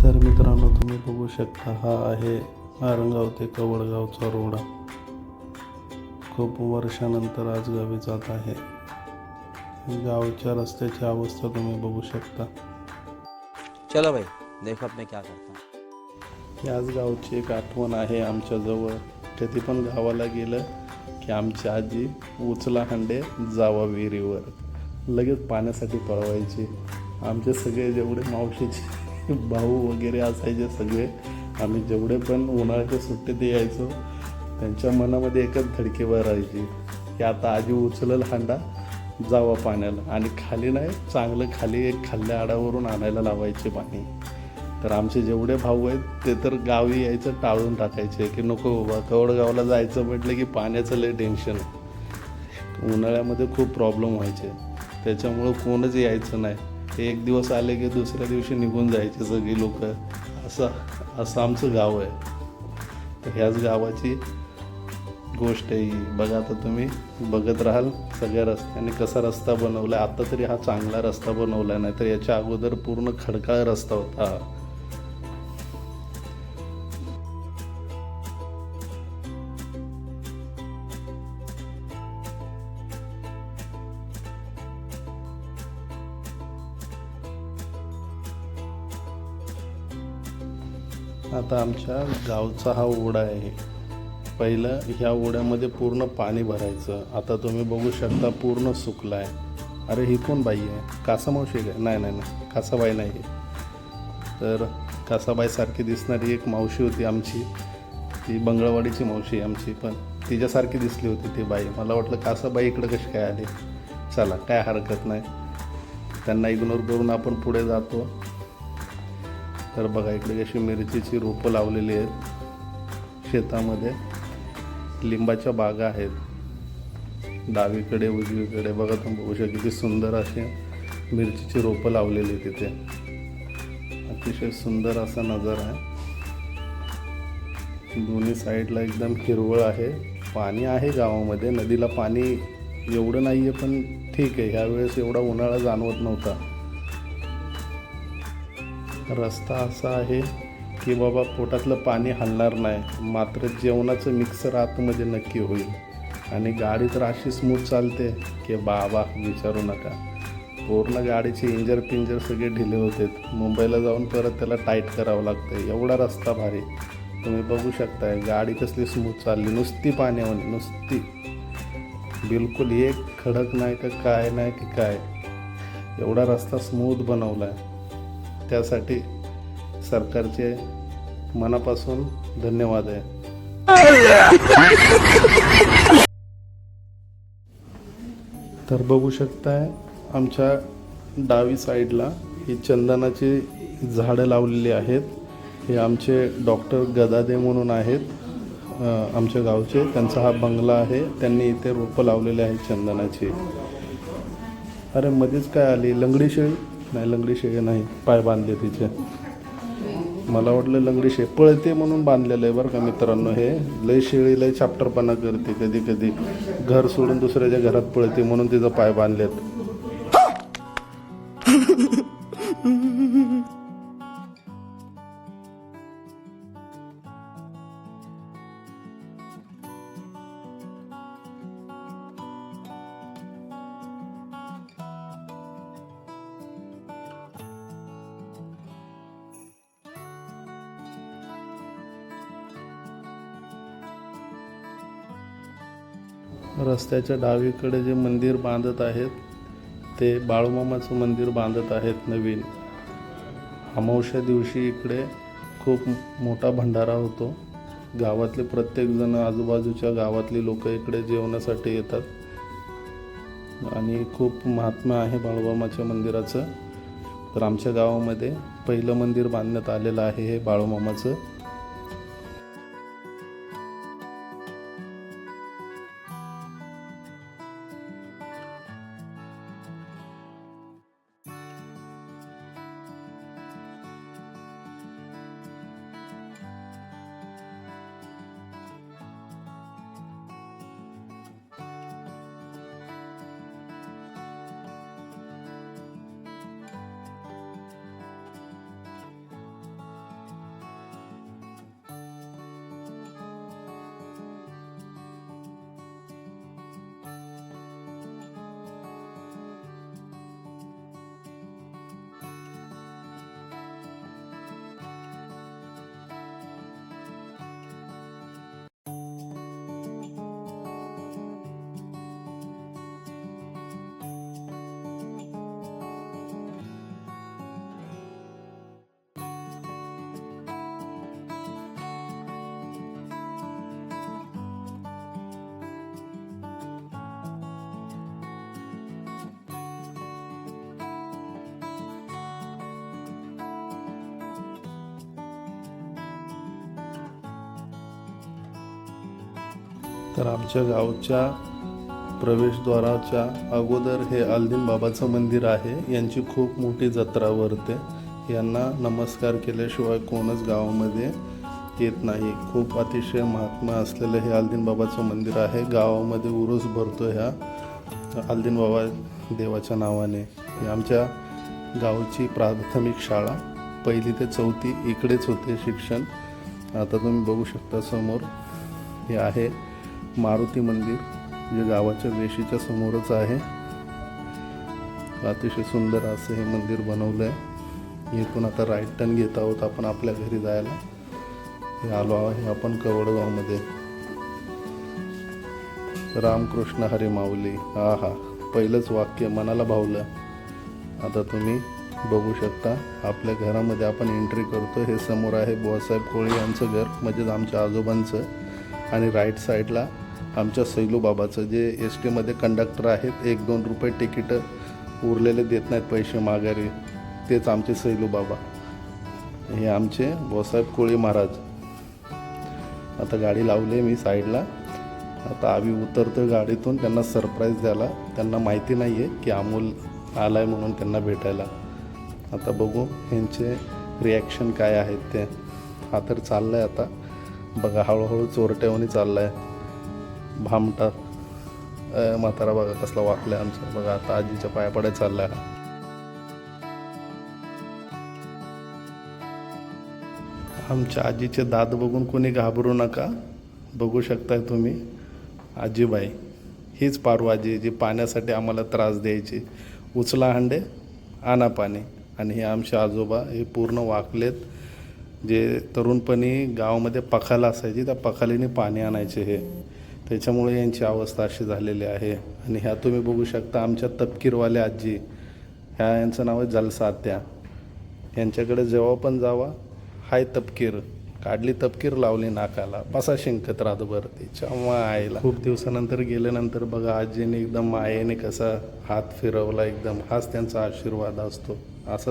तर मित्रांनो, तुम्ही बघू शकता, हा आहे आरंगाव ते कवडगावचा रोड. खूप वर्षानंतर आज गावी जात आहे. गावच्या रस्त्याची अवस्था तुम्ही बघू शकता. चलो भाई, देखो अब मैं क्या करता हूँ. याच गावची एक आठवण आहे आमच्याजवळ. कधी पण गावाला गेलं की आमची आजी उचला हांडे जावा विहिरीवर, लगेच पाण्यासाठी पळवायची. आमचे सगळे जेवढे मावशीचे भाऊ वगैरे असायचे सगळे, आम्ही जेवढे पण उन्हाळ्याच्या सुट्टीत यायचो, त्यांच्या मनामध्ये एकच धडकी भरायची की आता आजी उचलल हांडा, जावा पाण्याला. आणि खाली नाही, चांगलं खाली एक खाल्ल्या आडावरून आणायला लावायचे पाणी. तर आमचे जेवढे भाऊ आहेत ते तर गावी यायचं टाळून टाकायचे की नको बाबा, कवडगावला जायचं म्हटलं की पाण्याचं लय टेन्शन. उन्हाळ्यामध्ये खूप प्रॉब्लेम व्हायचे, त्याच्यामुळं कोणच यायचं नाही. एक दिवस आले की दुसऱ्या दिवशी निघून जायचे सगळी लोक. असं आमचं गाव आहे. तर ह्याच गावाची गोष्ट आहे ही. बघा, आता तुम्ही बघत राहाल सगळ्या रस्त्याने कसा रस्ता बनवला आहे. आता तरी हा चांगला रस्ता बनवला, नाही तर याच्या अगोदर पूर्ण खडकाळ रस्ता होता. आता आमच्या गावचा हा ओढा आहे. पहिलं ह्या ओढ्यामध्ये पूर्ण पाणी भरायचं. आता तुम्ही बघू शकता पूर्ण सुकला आहे. अरे ही कोण बाई आहे? कासामावशी आहे? नाही, कासाबाई नाही आहे. तर कासाबाईसारखी दिसणारी एक मावशी होती आमची, ती बंगळवाडीची मावशी आहे आमची, पण तिच्यासारखी दिसली होती ती बाई. मला वाटलं कासाबाई इकडं कशी काय आली. चला, काय हरकत नाही, त्यांना इग्नोर करून आपण पुढे जातो. तर बघा, इकडे कशी मिरचीची रोपं लावलेली आहेत शेतामध्ये. लिंबाच्या बागा आहेत डावीकडे उजवीकडे. बघा, तुम्ही बघू शकता किती सुंदर असे मिरचीची रोपं लावलेली तिथे. अतिशय सुंदर असा नजारा आहे. दोन्ही साईडला एकदम हिरवळ आहे. पाणी आहे गावामध्ये. नदीला पाणी एवढं नाही आहे, पण ठीक आहे, ह्यावेळेस एवढा उन्हाळा जाणवत नव्हता. रस्ता असा आहे की बाबा पोटातलं पाणी हलणार नाही, मात्र जेवणाचं मिक्सर आतमध्ये नक्की होईल. आणि गाडी तर अशी स्मूथ चालते की बाबा विचारू नका. पूर्ण गाडीचे इंजर सगळे ढिले होते. मुंबईला जाऊन परत त्याला टाईट करावं लागतं, एवढा रस्ता भारी. तुम्ही बघू शकताय गाडी कसली स्मूथ चालली, नुसती पाण्यावानी, नुसती. बिलकुल एक खडक नाही का काय नाही की काय, एवढा रस्ता स्मूथ बनवला आहे. त्यासाठी सरकारचे मनापासून धन्यवाद आहे. तर बघू शकताय आमच्या डावी साईडला ही चंदनाची झाडं लावलेली आहेत. हे आमचे डॉक्टर गदादे म्हणून आहेत आमच्या गावचे. त्यांचा हा बंगला आहे, त्यांनी इथे रोपं लावलेले आहेत चंदनाची. अरे मध्येच काय आली लंगडी शेळी? नाही, लंगडी शेळी नाही, पाय बांधले तिचे. मला वाटलं लंगडी शेळी पळते म्हणून बांधलेलं आहे बरं का मित्रांनो. हे लय शेळी लय चॅप्टरपणा करते, कधी कधी घर सोडून दुसऱ्याच्या घरात पळते म्हणून तिचं पाय बांधलेत. रस्त्याच्या डावीकडे जे मंदिर बांधत आहेत ते बाळूमामाचं मंदिर बांधत आहेत नवीन. अमावस्या दिवशी इकडे खूप मोठा भंडारा होतो. गावातले प्रत्येकजण, आजूबाजूच्या गावातली लोक इकडे जेवणासाठी येतात. आणि खूप महात्म्य आहे बाळूमामाच्या मंदिराचं. तर आमच्या गावामध्ये पहिलं मंदिर बांधण्यात आलेलं आहे हे बाळूमामाचं. तर आमच्या गावच्या प्रवेशद्वाराच्या अगोदर हे अल्दीन बाबाचं मंदिर आहे. यांची खूप मोठी जत्रा भरते. यांना नमस्कार केल्याशिवाय कोणच गावामध्ये येत नाही. खूप अतिशय महात्मा असलेलं हे अल्दीन बाबाचं मंदिर आहे. गावामध्ये उरूस भरतो ह्या अल्दीन बाबा देवाच्या नावाने. ही आमच्या गावची प्राथमिक शाळा 1ली ते 4थी इकडेच होते शिक्षण. आता तुम्ही बघू शकता समोर हे आहे मारुती मंदिर, जे गावाच्या वेशीच्या समोरच आहे. अतिशय सुंदर असं हे मंदिर बनवलं आहे. इथून आता राईट टर्न घेत आहोत आपण आपल्या घरी जायला. हे आलो आहे आपण कवडगावमध्ये. रामकृष्ण हरी माऊली. हा हा, पहिलंच वाक्य मनाला भावलं. आता तुम्ही बघू शकता आपल्या घरामध्ये आपण एंट्री करतो. हे समोर आहे बुवासाहेब कोळी यांचं घर, म्हणजेच आमच्या आजोबांचं. आणि राईट साईडला आमच्या सैलू बाबाचं, जे STमध्ये कंडक्टर आहेत. 1-2 रुपये तिकीट उरलेले देत नाहीत पैसे माघारी, तेच आमचे सैलू बाबा. हे आमचे बुवासाहेब कोळी महाराज. आता गाडी लावली मी साईडला. आता आम्ही उतरतो गाडीतून त्यांना सरप्राईज द्यायला. त्यांना माहिती नाही आहे की अमोल आला आहे म्हणून त्यांना भेटायला. आता बघू यांचे रिॲक्शन काय आहेत ते. हा तर चालला आहे आता बघा, हळूहळू चोरट्यावानी चालला आहे. भामटा म्हातारा बघा कसला वाकला आहे आमचा. बघा आता आजीच्या पाया पडायला चालला आहे. आमच्या आजीचे दात बघून कोणी घाबरू नका. बघू शकताय तुम्ही आजीबाई. हीच पारू आजी जी पाण्यासाठी आम्हाला त्रास द्यायची. उचला हंडे आणा पाणी. आणि हे आमचे आजोबा हे पूर्ण वाकलेत. जे तरुणपणी गावामध्ये पखाला असायची, त्या पखालीने पाणी आणायचे हे. त्याच्यामुळे यांची अवस्था अशी झालेली आहे. आणि ह्या तुम्ही बघू शकता आमच्या तपकीरवाल्या आजी. ह्या यांचं नाव आहे जलसा आत्या. यांच्याकडे जेव्हा पण जावा, हाय तपकीर, काढली तपकीर लावली नाकाला, बसा शिंकत रातभर. तिच्या मायला खूप दिवसानंतर गेल्यानंतर बघा आजीने एकदम मायेने कसा हात फिरवला एकदम. हाच त्यांचा आशीर्वाद असतो. असं